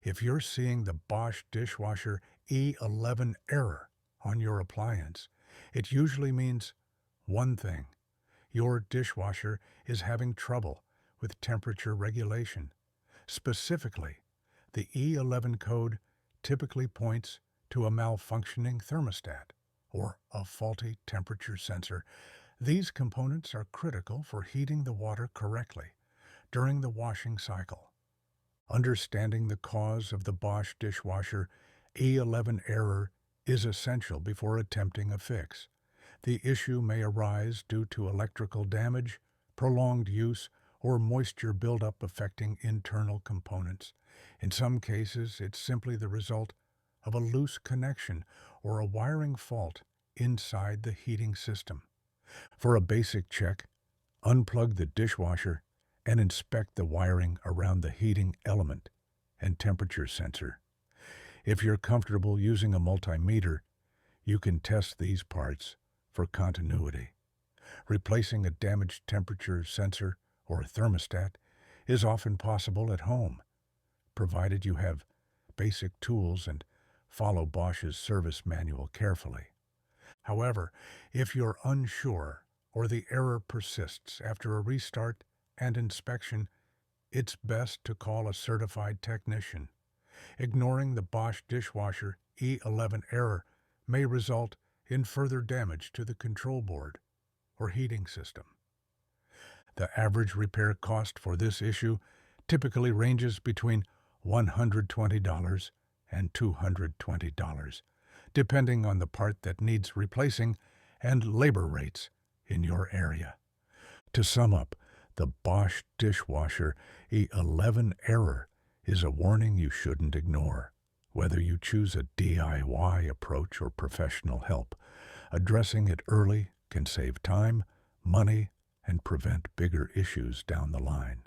If you're seeing the Bosch Dishwasher E11 error on your appliance, it usually means one thing. Your dishwasher is having trouble with temperature regulation. Specifically, the E11 code typically points to a malfunctioning thermostat or a faulty temperature sensor. These components are critical for heating the water correctly during the washing cycle. Understanding the cause of the Bosch Dishwasher E11 error is essential before attempting a fix. The issue may arise due to electrical damage, prolonged use, or moisture buildup affecting internal components. In some cases, it's simply the result of a loose connection or a wiring fault inside the heating system. For a basic check, unplug the dishwasher and inspect the wiring around the heating element and temperature sensor. If you're comfortable using a multimeter, you can test these parts for continuity. Replacing a damaged temperature sensor or thermostat is often possible at home, provided you have basic tools and follow Bosch's service manual carefully. However, if you're unsure or the error persists after a restart and inspection, it's best to call a certified technician. Ignoring the Bosch Dishwasher E11 error may result in further damage to the control board or heating system. The average repair cost for this issue typically ranges between $120 and $220, depending on the part that needs replacing and labor rates in your area. To sum up, the Bosch Dishwasher E11 error is a warning you shouldn't ignore. Whether you choose a DIY approach or professional help, addressing it early can save time, money, and prevent bigger issues down the line.